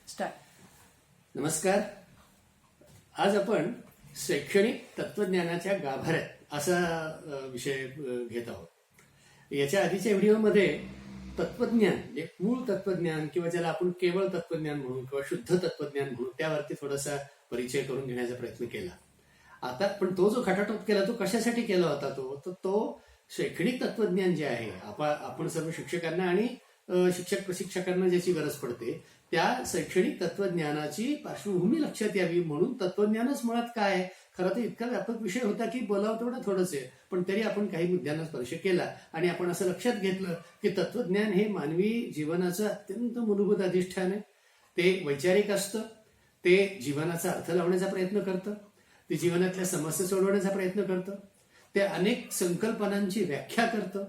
Start. नमस्कार. आज आपण शैक्षणिक तत्वज्ञानाच्या गाभाऱ्यात असा विषय घेत आहोत. याच्या आधीच्या व्हिडिओमध्ये तत्वज्ञान, एक मूळ तत्वज्ञान किंवा ज्याला आपण केवळ तत्वज्ञान म्हणू किंवा शुद्ध तत्वज्ञान म्हणू, त्यावरती थोडासा परिचय करून घेण्याचा प्रयत्न केला. आता पण तो जो खटाटोप केला तो कशासाठी केला होता? तो शैक्षणिक तत्वज्ञान जे आहे, आपण सर्व शिक्षकांना आणि शिक्षक प्रशिक्षकांना ज्याची गरज पडते त्या शैक्षणिक तत्वज्ञानाची पार्श्वभूमी लक्षात यावी म्हणून. तत्वज्ञानच मुळात काय, खरं तर इतका व्यापक विषय होता की बोलावं तेवढं थोडंच आहे, पण तरी आपण काही मुद्द्यांना स्पर्श केला आणि आपण असं लक्षात घेतलं की तत्वज्ञान हे मानवी जीवनाचं अत्यंत मूलभूत अधिष्ठान आहे. ते वैचारिक असतं, ते जीवनाचा अर्थ लावण्याचा प्रयत्न करतं, ते जीवनातल्या समस्या सोडवण्याचा प्रयत्न करतं, ते अनेक संकल्पनांची व्याख्या करतं,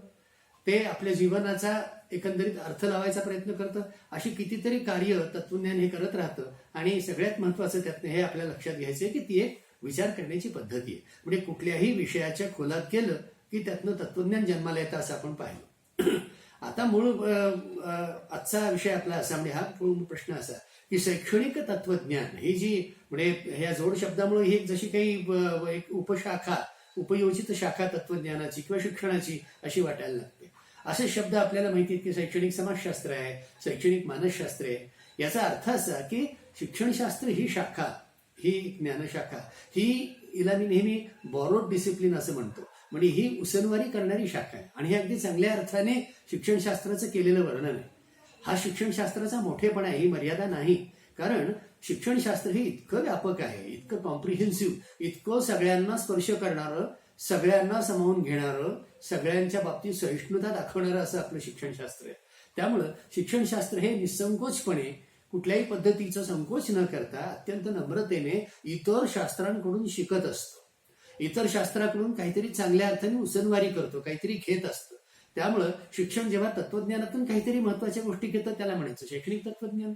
ते आपल्या जीवनाचा एकंदरीत अर्थ लावायचा प्रयत्न करतं. अशी कितीतरी कार्य तत्वज्ञान हे करत राहतं. आणि सगळ्यात महत्वाचं त्यातनं हे आपल्याला लक्षात घ्यायचं आहे की ती एक विचार करण्याची पद्धती आहे. म्हणजे कुठल्याही विषयाच्या खोलात गेलं की त्यातनं तत्वज्ञान जन्माला येतं असं आपण पाहिलं. आता मूळ आजचा विषय आपला असा, म्हणजे हा मूळ प्रश्न असा की शैक्षणिक तत्वज्ञान ही जी, म्हणजे ह्या जोड शब्दामुळे ही जशी काही एक उपशाखा, उपयोजित शाखा तत्वज्ञानाची किंवा शिक्षणाची अशी वाटायला लागते. असे शब्द आपल्याला माहिती आहेत की शैक्षणिक समाजशास्त्र आहे, शैक्षणिक मानसशास्त्र आहे. याचा अर्थ असा की शिक्षणशास्त्र ही शाखा, ही ज्ञानशाखा, हिला मी नेहमी बॉरोड डिसिप्लिन असं म्हणतो. म्हणजे ही उसनवारी करणारी शाखा आहे आणि हे अगदी चांगल्या अर्थाने शिक्षणशास्त्राचं केलेलं वर्णन आहे. हा शिक्षणशास्त्राचा मोठेपणा आहे, ही मर्यादा नाही. कारण शिक्षणशास्त्र हे इतकं व्यापक आहे, इतकं कॉम्प्रिहेन्सिव्ह, इतकं सगळ्यांना स्पर्श करणारं, सगळ्यांना सामावून घेणारं, सगळ्यांच्या बाबतीत सहिष्णुता दाखवणारं असं आपलं शिक्षणशास्त्र आहे. त्यामुळं शिक्षणशास्त्र हे निसंकोचपणे, कुठल्याही पद्धतीचा संकोच न करता अत्यंत नम्रतेने इतर शास्त्रांकडून शिकत असतं, इतर शास्त्राकडून काहीतरी चांगल्या अर्थाने उसनवारी करतो, काहीतरी घेत असतं. त्यामुळं शिक्षण जेव्हा तत्वज्ञानातून काहीतरी महत्वाच्या गोष्टी घेतं त्याला म्हणायचं शैक्षणिक तत्वज्ञान.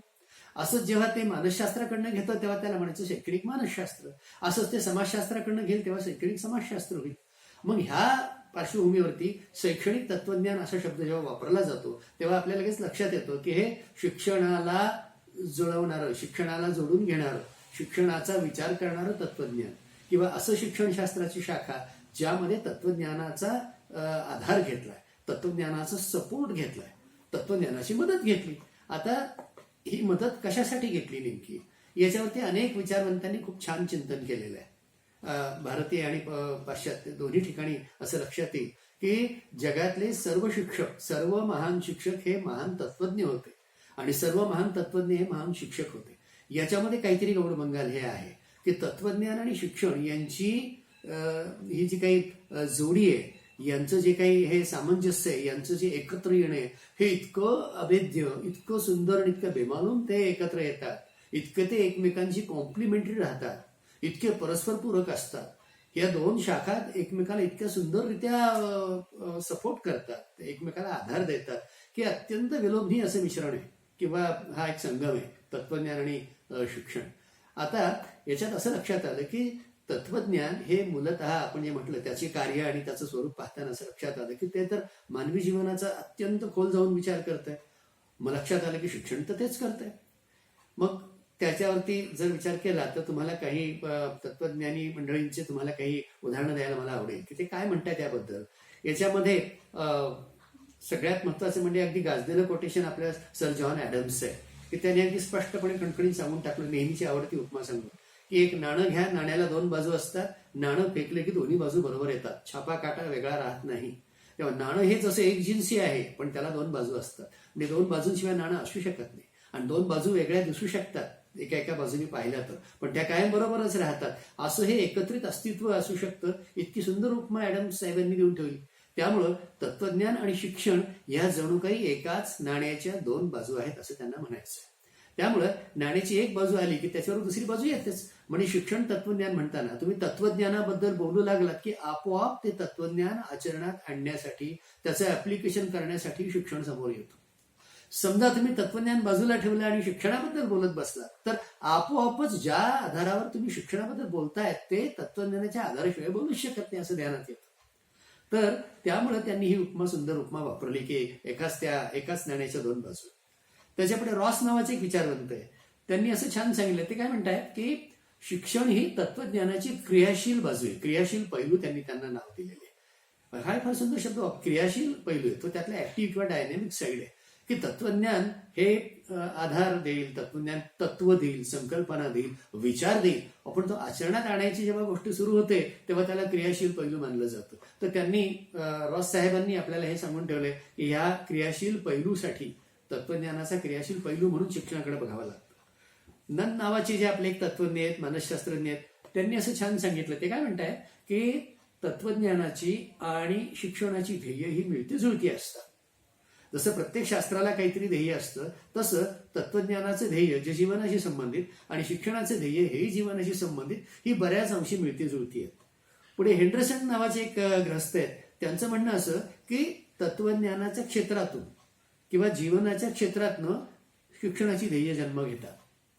असंच जेव्हा ते मानसशास्त्राकडनं घेतं तेव्हा त्याला म्हणायचं शैक्षणिक मानसशास्त्र. असंच ते समाजशास्त्राकडनं घेईल तेव्हा शैक्षणिक समाजशास्त्र होईल. मग ह्या पार्श्वभूमीवरती शैक्षणिक तत्वज्ञान असा शब्द जेव्हा वापरला जातो तेव्हा आपल्याला लगेच लक्षात येतं की हे शिक्षणाला जुळवणारं, शिक्षणाला जोडून घेणारं, शिक्षणाचा विचार करणारं तत्वज्ञान किंवा असं शिक्षणशास्त्राची शाखा ज्यामध्ये तत्वज्ञानाचा आधार घेतलाय, तत्वज्ञानाचा सपोर्ट घेतलाय, तत्वज्ञानाची मदत घेतली. आता ही मदत कशासाठी घेतली नेमकी, याच्यावरती अनेक विचारवंतांनी खूप छान चिंतन केलेलं आहे. भारतीय आणि पाश्चात्य दोन्ही ठिकाणी असं लक्षात येईल की जगातले सर्व शिक्षक, सर्व महान शिक्षक हे महान तत्वज्ञ होते आणि सर्व महान तत्वज्ञ हे महान शिक्षक होते. याच्यामध्ये काहीतरी गौडबंगाल हे आहे की तत्वज्ञान आणि शिक्षण यांची ही जी काही जोडी आहे, यांचं जे काही हे सामंजस्य आहे, यांचं जे एकत्र येणे हे इतकं अभेद्य, इतकं सुंदर आणि इतकं बेमालूम ते एकत्र येतात, इतके ते एकमेकांशी कॉम्प्लिमेंटरी राहतात, इतके परस्पर पूरक असतात. या दोन शाखा एकमेकाला इतक्या सुंदररित्या सपोर्ट करतात, एकमेकाला आधार देतात की अत्यंत विलोभनीय असं मिश्रण आहे किंवा हा एक संगम आहे तत्वज्ञान आणि शिक्षण. आता याच्यात असं लक्षात आलं की तत्वज्ञान हे मूलतः आपण जे म्हटलं त्याचे कार्य आणि त्याचं स्वरूप पाहताना असं लक्षात आलं की ते तर मानवी जीवनाचा अत्यंत खोल जाऊन विचार करतंय. मग लक्षात आलं की शिक्षण तर तेच करतंय. मग त्याच्यावरती जर विचार केला तर तुम्हाला काही तत्वज्ञानी मंडळींचे तुम्हाला काही उदाहरणं द्यायला मला आवडेल की ते काय म्हणतात त्याबद्दल. याच्यामध्ये सगळ्यात महत्वाचं म्हणजे अगदी गाजलेलं कोटेशन आपल्या सर जॉन ॲडम्स आहे की त्याने अगदी स्पष्टपणे कणकणीत सांगून टाकलं, नेहमीची आवडती उपमा सांगून की एक नाणं घ्या, नाण्याला दोन बाजू असतात, नाणं फेकले की दोन्ही बाजू बरोबर येतात, छापा काटा वेगळा राहत नाही. तेव्हा नाणं हे जसं एक जिन्सी आहे पण त्याला दोन बाजू असतात, म्हणजे दोन बाजूंशिवाय नाणं असू शकत नाही. आणि दोन बाजू वेगळ्या दिसू शकतात एका बाजूने पाहिल्या तर, पण त्या कायम बरोबरच राहतात. असं हे एकत्रित अस्तित्व असू शकतं. इतकी सुंदर उपमा ॲडम्स साहेबांनी देऊन ठेवली. त्यामुळं तत्वज्ञान आणि शिक्षण या जणू काही एकाच नाण्याच्या दोन बाजू आहेत असं त्यांना म्हणायचं. त्यामुळं नाण्याची एक बाजू आली की त्याच्यावर दुसरी बाजू येतेच. म्हणजे शिक्षण तत्वज्ञान म्हणताना तुम्ही तत्वज्ञानाबद्दल बोलू लागलात की आपोआप ते तत्वज्ञान आचरणात आणण्यासाठी, त्याचं ऍप्लिकेशन करण्यासाठी शिक्षण समोर येतं. समजा तुम्ही तत्वज्ञान बाजूला ठेवलं आणि शिक्षणाबद्दल बोलत बसला तर आपोआपच ज्या आधारावर तुम्ही शिक्षणाबद्दल बोलतायत ते तत्वज्ञानाच्या आधाराशिवाय बोलूच शकत नाही असं ध्यानात येतं. तर त्यामुळे त्यांनी ही उपमा, सुंदर उपमा वापरली की एकाच नाण्याच्या दोन बाजू. त्याच्यापुढे रॉस नावाचे एक विचारवंत आहे, त्यांनी असं छान सांगितलं. ते काय म्हणतायत की शिक्षण ही तत्वज्ञानाची क्रियाशील बाजू आहे, क्रियाशील पैलू त्यांनी त्यांना नाव दिलेले आहे. हा फार सुंदर शब्द क्रियाशील पैलू आहे, तो त्यातला ऍक्टिव्ह किंवा डायनॅमिक साईड आहे. की तत्वज्ञान हे आधार देईल, तत्वज्ञान तत्व देईल, संकल्पना देईल, विचार देईल. आपण तो आचरणात आणायची जेव्हा गोष्ट सुरू होते तेव्हा त्याला क्रियाशील पैलू मानलं जातं. तर त्यांनी रॉस साहेबांनी आपल्याला हे सांगून ठेवलंय की ह्या क्रियाशील पैलूसाठी तत्वज्ञानाचा क्रियाशील पैलू म्हणून शिक्षणाकडे बघावं लागतं. नन नावाचे जे आपले एक तत्वज्ञ आहेत, मानसशास्त्रज्ञ आहेत, त्यांनी असं छान सांगितलं. ते काय म्हणताय की तत्वज्ञानाची आणि शिक्षणाची ध्येय ही मिळती जुळती असतात. जसं प्रत्येक शास्त्राला काहीतरी ध्येय असतं तसं तत्वज्ञानाचं ध्येय जे जीवनाशी संबंधित आणि शिक्षणाचं ध्येय हेही जीवनाशी संबंधित ही बऱ्याच अंशी मिळती जुळती आहेत. पुढे हेंडरसन नावाचे एक ग्रस्त आहेत, त्यांचं म्हणणं असं की तत्वज्ञानाच्या क्षेत्रातून किंवा जीवनाच्या क्षेत्रातनं शिक्षणाची ध्येय जन्म घेतात.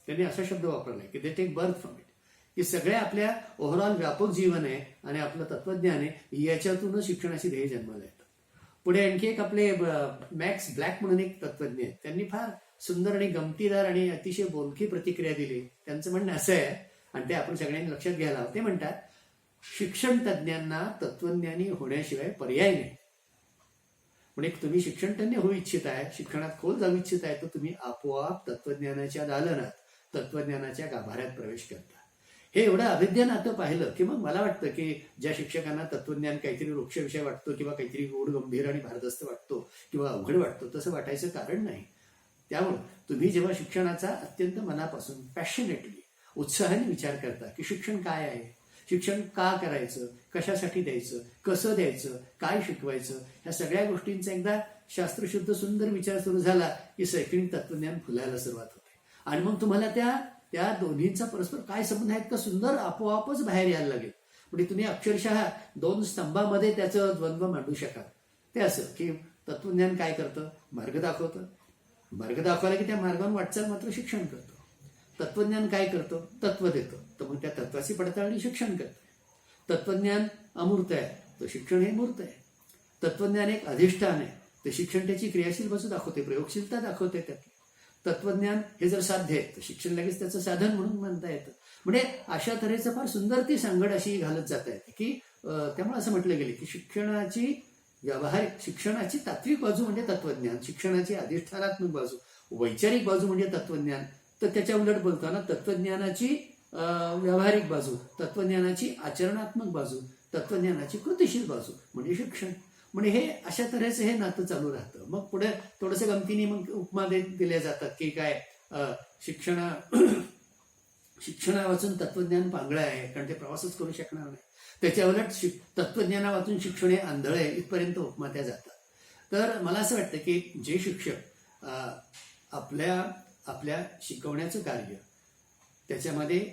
त्यांनी असा शब्द वापरलाय की they take birth from it, की सगळ्या आपल्या ओव्हरऑल व्यापक जीवन आहे आणि आपलं तत्वज्ञान आहे याच्यातूनच शिक्षणाची ध्येय जन्माला येतात. पुढे आणखी एक आपले मॅक्स ब्लॅक म्हणून एक तत्वज्ञ आहेत, त्यांनी फार सुंदर आणि गमतीदार आणि अतिशय बोलकी प्रतिक्रिया दिली. त्यांचं म्हणणं असं आहे आणि ते आपण सगळ्यांनी लक्षात घ्यायला हवं. ते म्हणतात शिक्षण तज्ज्ञांना तत्वज्ञानी होण्याशिवाय पर्याय नाही. म्हणजे तुम्ही शिक्षण तज्ञ होऊ इच्छित आहे, शिक्षणात खोल जाऊ इच्छित आहे, तर तुम्ही आपोआप तत्वज्ञानाच्या दालनात, तत्वज्ञानाच्या गाभाऱ्यात प्रवेश करता. हे एवढं अभिज्ञ नातं पाहिलं की मग मला वाटतं की ज्या शिक्षकांना तत्वज्ञान काहीतरी वृक्ष विषय वाटतो किंवा काहीतरी गोड गंभीर आणि भारदस्त वाटतो किंवा अवघड वाटतो तसं वाटायचं कारण नाही. त्यामुळे तुम्ही जेव्हा शिक्षणाचा अत्यंत मनापासून पॅशनेटली उत्साहाने विचार करता की शिक्षण काय आहे, शिक्षण का करायचं, कशासाठी द्यायचं, कसं द्यायचं, काय शिकवायचं, ह्या सगळ्या गोष्टींचा एकदा शास्त्रशुद्ध सुंदर विचार सुरू झाला की शैक्षणिक तत्वज्ञान फुलायला सुरुवात होते. आणि मग तुम्हाला त्या दोन्हींचा परस्पर काय संबंध आहेत का सुंदर आपोआपच बाहेर यायला लागेल. म्हणजे तुम्ही अक्षरशः दोन स्तंभामध्ये त्याचं द्वंद्व मांडू शकाल. ते असं की तत्वज्ञान काय करतं, मार्ग दाखवतं, मार्ग दाखवला की त्या मार्गावर वाटचाल मात्र शिक्षण करतं. तत्वज्ञान काय करतं, तत्व देतं, तर मग त्या तत्वाची पडताळणी शिक्षण करतं. तत्वज्ञान अमूर्त आहे तर शिक्षण हे मूर्त आहे. तत्वज्ञान एक अधिष्ठान आहे तर शिक्षण त्याची क्रियाशील बाजू दाखवते, प्रयोगशीलता दाखवते. त्यात तत्वज्ञान हे जर साध्य आहे तर शिक्षण लगेच त्याचं साधन म्हणून म्हणता येतं. म्हणजे अशा तऱ्हेचं फार सुंदर ती सांगड अशी घालत जाता येते की त्यामुळे असं म्हटलं गेलं की शिक्षणाची व्यावहारिक, शिक्षणाची तात्विक बाजू म्हणजे तत्वज्ञान, शिक्षणाची अधिष्ठानात्मक बाजू, वैचारिक बाजू म्हणजे तत्वज्ञान. तर त्याच्या उलट बोलताना तत्वज्ञानाची व्यावहारिक बाजू, तत्वज्ञानाची आचरणात्मक बाजू, तत्वज्ञानाची कृतिशील बाजू म्हणजे शिक्षण. म्हणजे हे अशा तऱ्हेचं हे नातं चालू राहतं. मग पुढे थोडंसं गमतीने मग उपमा दिल्या जातात की काय शिक्षणा वाचून तत्वज्ञान पांगळं आहे कारण ते प्रवासच करू शकणार नाही. त्याच्या उलट तत्वज्ञाना वाचून शिक्षण हे आंधळ आहे इथपर्यंत उपमा त्या जातात. तर मला असं वाटतं की जे शिक्षक आपल्या शिकवण्याचं कार्य, त्याच्यामध्ये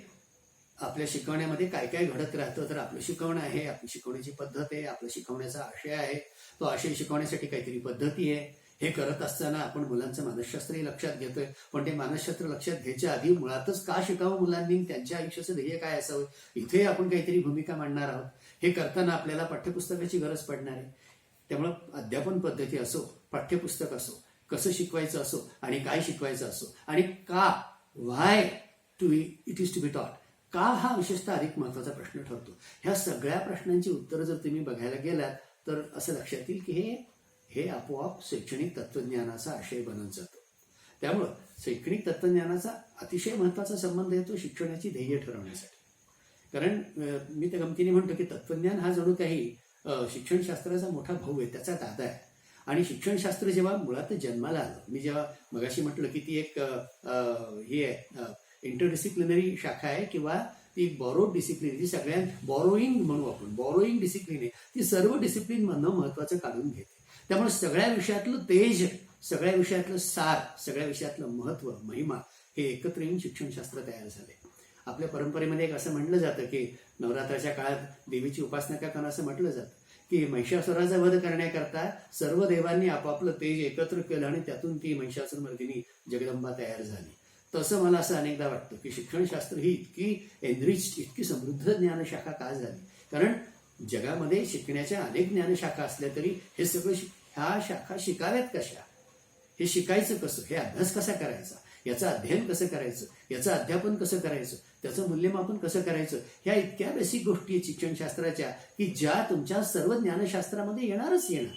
आपल्या शिकवण्यामध्ये काय काय घडत राहतं, तर आपलं शिकवणं आहे, आपली शिकवण्याची पद्धत आहे, आपला शिकवण्याचा आशय आहे, तो आशय शिकवण्यासाठी काहीतरी पद्धती आहे. हे करत असताना आपण मुलांचं मानसशास्त्रही लक्षात घेतोय, पण ते मानसशास्त्र लक्षात घ्यायच्या आधी मुळातच का शिकावं मुलांनी, त्यांच्या आयुष्याचं ध्येय काय असावं, इथे आपण काहीतरी भूमिका मांडणार आहोत. हे करताना आपल्याला पाठ्यपुस्तकाची गरज पडणार आहे. त्यामुळं अध्यापन पद्धती असो, पाठ्यपुस्तक असो, कसं शिकवायचं असो आणि काय शिकवायचं असो आणि का, why it is to be taught, का हा विशेषतः अधिक महत्वाचा प्रश्न ठरतो. ह्या सगळ्या प्रश्नांची उत्तरं जर तुम्ही बघायला गेलात तर असं लक्षात येईल की हे आपोआप शैक्षणिक तत्वज्ञानाचा आशय बनत जातो. त्यामुळं शैक्षणिक तत्वज्ञानाचा अतिशय महत्वाचा संबंध येतो शिक्षणाची ध्येय ठरवण्यासाठी. कारण मी त्या गमतीने म्हणतो की तत्वज्ञान हा जणू काही शिक्षणशास्त्राचा मोठा भाऊ आहे, त्याचा दादा आहे. आणि शिक्षणशास्त्र जेव्हा मुळात जन्माला आलं, मी जेव्हा मगाशी म्हटलं की ती एक ही आहे इंटरडिसिप्लिनरी शाखा आहे किंवा ती बॉरोड डिसिप्लिन, जी सगळ्या बॉरोईंग म्हणू आपण, बॉरोईंग डिसिप्लिन आहे, ती सर्व डिसिप्लिन मधनं महत्वाचं काढून घेते. त्यामुळे सगळ्या विषयातलं तेज, सगळ्या विषयातलं सार, सगळ्या विषयातलं महत्व, महिमा हे एकत्र येऊन शिक्षणशास्त्र तयार झाले. आपल्या परंपरेमध्ये एक असं म्हटलं जातं की नवरात्राच्या काळात देवीची उपासना करताना असं म्हटलं जातं की महिषासुराचा वध करण्याकरता सर्व देवांनी आपापलं तेज एकत्र केलं आणि त्यातून ती महिषासुरमर्दिनी जगदंबा तयार झाली. तसं मला असं अनेकदा वाटतं की शिक्षणशास्त्र ही इतकी एनरिच्ड, इतकी समृद्ध ज्ञानशाखा का झाली. कारण जगामध्ये शिकण्याच्या अनेक ज्ञानशाखा असल्या तरी हे सगळं ह्या शाखा शिकाव्यात कशा, हे शिकायचं कसं, हे अभ्यास कसा करायचा, याचं अध्ययन कसं करायचं, याचं अध्यापन कसं करायचं, त्याचं मूल्यमापन कसं करायचं, ह्या इतक्या बेसिक गोष्टी आहेत शिक्षणशास्त्राच्या की ज्या तुमच्या सर्व ज्ञानशास्त्रामध्ये येणारच येणार.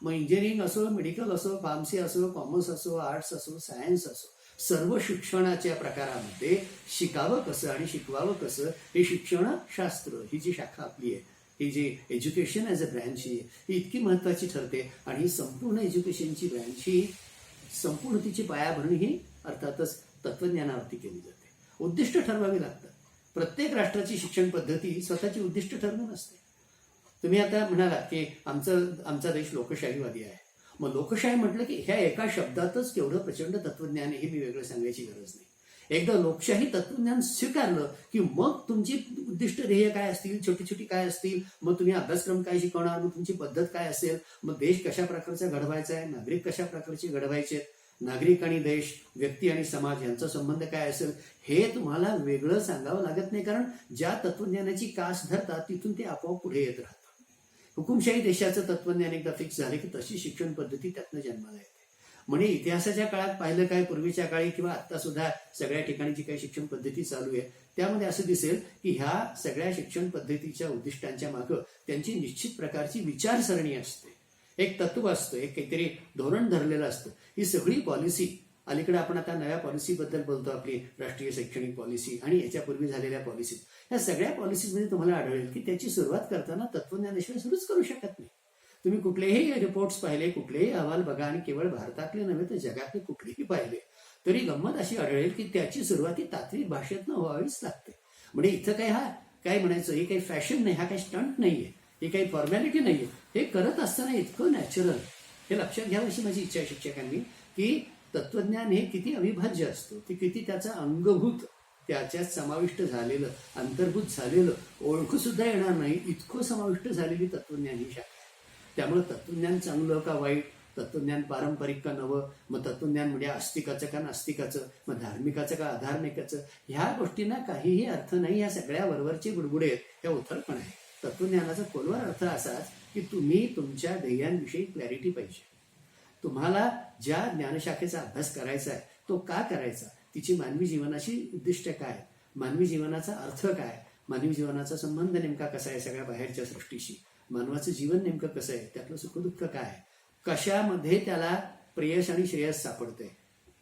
मग इंजिनिअरिंग असो, मेडिकल असो, फार्मसी असो, कॉमर्स असो, आर्ट्स असो, सायन्स असो, सर्व शिक्षणाच्या प्रकारामध्ये शिकावं कसं आणि शिकवावं कसं हे शिक्षणशास्त्र ही जी शाखा आपली आहे, ही जी एज्युकेशन ॲज अ ब्रँच ही इतकी महत्त्वाची ठरते. आणि ही संपूर्ण एज्युकेशनची ब्रँच ही संपूर्ण तिची पायाभरणी ही अर्थातच तत्वज्ञानावरती केली जाते. उद्दिष्ट ठरवावी लागतात. प्रत्येक राष्ट्राची शिक्षण पद्धती स्वतःची उद्दिष्ट ठरवून असते. तुम्ही आता म्हणालात की आमचा देश लोकशाहीवादी आहे. मग लोकशाही म्हटलं की ह्या एका शब्दातच केवढं प्रचंड तत्वज्ञान हे मी वेगळं सांगायची गरज नाही. एकदा लोकशाही तत्वज्ञान स्वीकारलं की मग तुमची उद्दिष्ट ध्येय काय असतील, छोटी छोटी काय असतील, मग तुम्ही अभ्यासक्रम काय शिकवणार, मग तुमची पद्धत काय असेल, मग देश कशा प्रकारचा घडवायचा आहे, नागरिक कशा प्रकारचे घडवायचे, नागरिक आणि देश, व्यक्ती आणि समाज यांचा संबंध काय असेल, हे तुम्हाला वेगळं सांगावं लागत नाही. कारण ज्या तत्वज्ञानाची कास धरतात तिथून ते आपोआप पुढे येत राहतात. हुकुमशाही देशाचं तत्वज्ञान एकदा फिक्स झाले की तशी शिक्षण पद्धती त्यातनं जन्माला येते. म्हणजे इतिहासाच्या काळात पाहिलं काय, पूर्वीच्या काळी किंवा आता सुद्धा सगळ्या ठिकाणी जी काही शिक्षण पद्धती चालू आहे त्यामध्ये असं दिसेल की ह्या सगळ्या शिक्षण पद्धतीच्या उद्दिष्टांच्या मागं त्यांची निश्चित प्रकारची विचारसरणी असते, एक तत्व असतं, एक काहीतरी धोरण धरलेलं असतं. ही सगळी पॉलिसी, अलीकडे आपण आता नव्या पॉलिसीबद्दल बोलतो, आपली राष्ट्रीय शैक्षणिक पॉलिसी आणि याच्यापूर्वी झालेल्या पॉलिसीज, या सगळ्या पॉलिसीजमध्ये तुम्हाला आढळेल की त्याची सुरुवात करताना तत्वज्ञानाशिवाय सुरूच करू शकत नाही. तुम्ही कुठलेही रिपोर्ट्स पाहिले, कुठलेही अहवाल बघा आणि केवळ भारतातले नव्हे तर जगातले कुठलेही पाहिले तरी गंमत अशी आढळेल की त्याची सुरुवात ही तात्विक भाषेतनं व्हावीच लागते. म्हणजे इथं काय म्हणायचं, हे काही फॅशन नाही, हा काही स्टंट नाहीये, हे काही फॉर्मॅलिटी नाहीये. हे करत असताना इतकं नॅचरल, हे लक्षात घ्यावं अशी माझी इच्छा आहे शिक्षकांनी, की तत्वज्ञान हे किती अविभाज्य असतं, ते किती त्याचं अंगभूत त्याच्यात समाविष्ट झालेलं, अंतर्भूत झालेलं, ओळखू सुद्धा येणार नाही इतकं समाविष्ट झालेली तत्वज्ञान ही शाखा आहे. त्यामुळे तत्वज्ञान चांगलं का वाईट, तत्वज्ञान पारंपरिक का नवं, मग तत्वज्ञान म्हणजे आस्तिकाचं का नास्तिकाचं, मग धार्मिकाचं का अधार्मिकाचं, ह्या गोष्टींना काहीही अर्थ नाही. या सगळ्या वरवरचे गुडगुडे ह्या उथळपण आहे. तत्वज्ञानाचा खोलवर अर्थ असाच की तुम्ही तुमच्या ध्येयांविषयी क्लॅरिटी पाहिजे. तुम्हाला ज्या ज्ञानशाखेचा अभ्यास करायचा आहे तो का करायचा, तिची मानवी जीवनाशी उद्दिष्ट काय, मानवी जीवनाचा अर्थ काय, मानवी जीवनाचा संबंध नेमका कसा आहे सगळ्या बाहेरच्या सृष्टीशी, मानवाचं जीवन नेमकं कसं आहे, त्यातलं सुखदुःख काय, कशामध्ये त्याला प्रेयस आणि श्रेयस सापडतंय,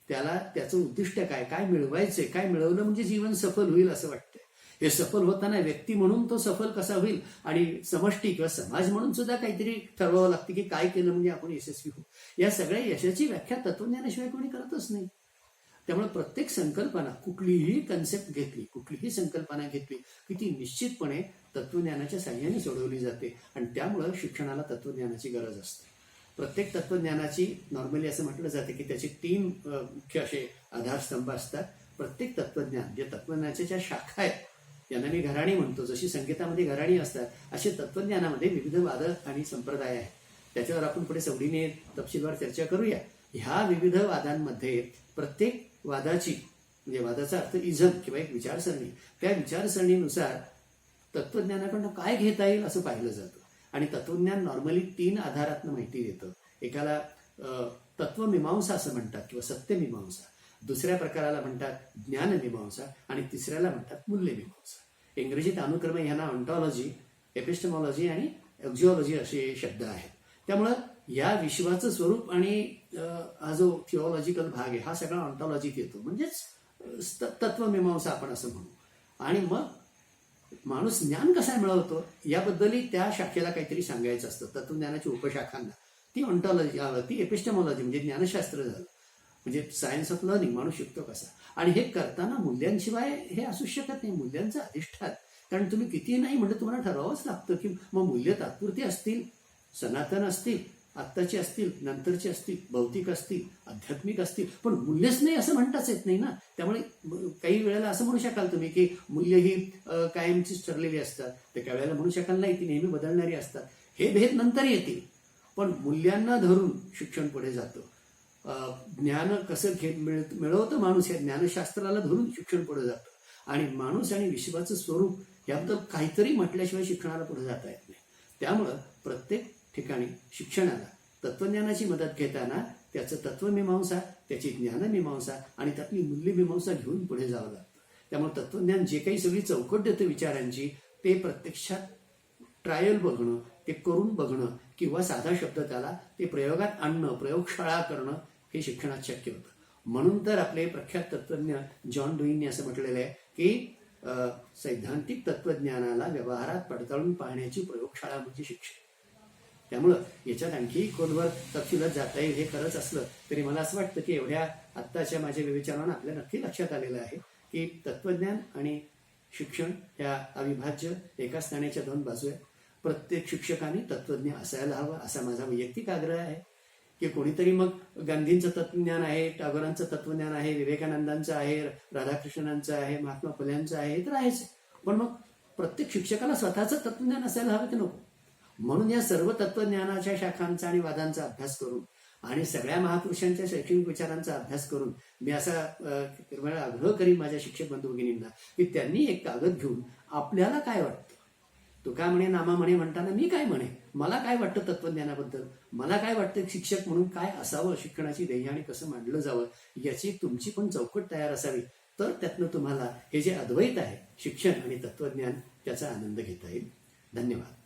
त्याला त्याचं उद्दिष्ट काय, काय मिळवायचंय, काय मिळवलं म्हणजे जीवन सफल होईल असं वाटतंय. हे सफल होताना व्यक्ती म्हणून तो सफल कसा होईल आणि समष्टी किंवा समाज म्हणून सुद्धा काहीतरी ठरवावं लागतं की काय केलं म्हणजे आपण यशस्वी होऊ. या सगळ्या यशाची व्याख्या तत्वज्ञानाशिवाय कोणी करतच नाही. त्यामुळे प्रत्येक संकल्पना, कुठलीही कन्सेप्ट घेतली, कुठलीही संकल्पना घेतली की ती निश्चितपणे तत्वज्ञानाच्या साह्याने सोडवली जाते. आणि त्यामुळं शिक्षणाला तत्वज्ञानाची गरज असते. प्रत्येक तत्वज्ञानाची नॉर्मली असं म्हटलं जातं की त्याचे 3 मुख्य असे आधारस्तंभ असतात. प्रत्येक तत्वज्ञान, जे तत्वज्ञानाच्या ज्या शाखा आहेत यांना मी घराणी म्हणतो, जशी संगीतामध्ये घराणी असतात असे तत्वज्ञानामध्ये विविध वाद आणि संप्रदाय आहेत. त्याच्यावर आपण पुढे सवडीने तपशीलवार चर्चा करूया. ह्या विविध वादांमध्ये प्रत्येक वादाची, म्हणजे वादाचा अर्थ इझम किंवा एक विचारसरणी, त्या विचारसरणीनुसार तत्वज्ञानाकडनं काय घेता येईल असं पाहिलं जातं. आणि तत्वज्ञान नॉर्मली 3 आधारातनं माहिती देतं. एकाला तत्वमीमांसा असं म्हणतात किंवा सत्यमीमांसा, दुसऱ्या प्रकाराला म्हणतात ज्ञानमीमांसा आणि तिसऱ्याला म्हणतात मूल्यमीमांसा. इंग्रजीत अनुक्रमे ह्यांना ऑन्टॉलॉजी, एपिस्टेमॉलॉजी आणि एक्झिओलॉजी असे शब्द आहेत. त्यामुळं या विश्वाचं स्वरूप आणि हा जो थिओलॉजिकल भाग आहे हा सगळा ऑन्टॉलॉजीत येतो, म्हणजेच तत्वमीमांसा आपण असं म्हणू. आणि मग माणूस ज्ञान कसा मिळवतो याबद्दलही त्या शाखेला काहीतरी सांगायचं असतं. तत्वज्ञानाच्या उपशाखांना ती ऑन्टॉलॉजी, ती एपिस्टेमॉलॉजी म्हणजे ज्ञानशास्त्र झालं, म्हणजे सायन्स ऑफ लर्निंग, माणूस शिकतो कसा. आणि हे करताना मूल्यांशिवाय हे असू शकत नाही. मूल्यांचं अधिष्ठान, कारण तुम्ही किती नाही म्हणजे तुम्हाला ठरवावंच लागतं की मग मूल्य तात्पुरती असतील, सनातन असतील, आत्ताची असतील, नंतरची असतील, भौतिक असतील, आध्यात्मिक असतील, पण मूल्यच नाही असं म्हणताच येत नाही ना. त्यामुळे काही वेळेला असं म्हणू शकाल तुम्ही की मूल्य ही कायमचीच ठरलेली असतात, तर काही वेळेला म्हणू शकाल नाही, ती नेहमी बदलणारी असतात. हे भेद नंतर येतील, पण मूल्यांना धरून शिक्षण पुढे जातं. ज्ञान कसं मिळवतं माणूस, या ज्ञानशास्त्राला धरून शिक्षण पुढे जातं. आणि माणूस आणि विश्वाचं स्वरूप याबद्दल काहीतरी म्हटल्याशिवाय शिक्षणाला पुढे जाता येत नाही. त्यामुळं प्रत्येक ठिकाणी शिक्षणाला तत्वज्ञानाची मदत घेताना त्याचं तत्वमीमांसा, त्याची ज्ञानमीमांसा आणि त्यातली मूल्यमीमांसा घेऊन पुढे जावं लागतं. त्यामुळे तत्वज्ञान जे काही सगळी चौकट देतं विचारांची, ते प्रत्यक्षात ट्रायल बघणं, ते करून बघणं किंवा साधा शब्द त्याला ते प्रयोगात आणणं, प्रयोगशाळा करणं हे शिक्षणात शक्य होतं. म्हणून तर आपले प्रख्यात तत्वज्ञ जॉन डुईंनी असं म्हटलेलं आहे की सैद्धांतिक तत्वज्ञानाला व्यवहारात पडताळून पाहण्याची प्रयोगशाळा म्हणजे शिक्षण. त्यामुळं याच्यात आणखी खोलवर तपशिलात जाता येईल. हे खरंच असलं तरी मला असं वाटतं की एवढ्या आत्ताच्या माझ्या विवेचनानं आपल्या नक्की लक्षात आलेलं आहे की तत्वज्ञान आणि शिक्षण ह्या अविभाज्य एकाच नाण्याच्या दोन बाजू आहेत. प्रत्येक शिक्षकाने तत्वज्ञ असायला हवं असा माझा वैयक्तिक आग्रह आहे. की कोणीतरी मग गांधींचं तत्वज्ञान आहे, टागोरांचं तत्वज्ञान आहे, विवेकानंदांचं आहे, राधाकृष्णनांचं आहे, महात्मा फुल्यांचं आहे, तर आहेच. पण मग प्रत्येक शिक्षकाला स्वतःचं तत्वज्ञान असायला हवं की नको. म्हणून या सर्व तत्वज्ञानाच्या शाखांचा आणि वादांचा अभ्यास करून आणि सगळ्या महापुरुषांच्या शैक्षणिक विचारांचा अभ्यास करून मी असा आग्रह करीन माझ्या शिक्षक बंधू भगिनींना की त्यांनी एक कागद घेऊन आपल्याला काय वाटतं, तुका म्हणे नामा म्हणे म्हणताना मी काय म्हणे, मला काय वाटतं तत्वज्ञानाबद्दल, मला काय वाटतं शिक्षक म्हणून काय असावं, शिक्षणाची ध्येय आणि कसं मांडलं जावं, याची तुमची पण चौकट तयार असावी. तर त्यातनं तुम्हाला हे जे अद्वैत आहे शिक्षण आणि तत्वज्ञान त्याचा आनंद घेता येईल. धन्यवाद.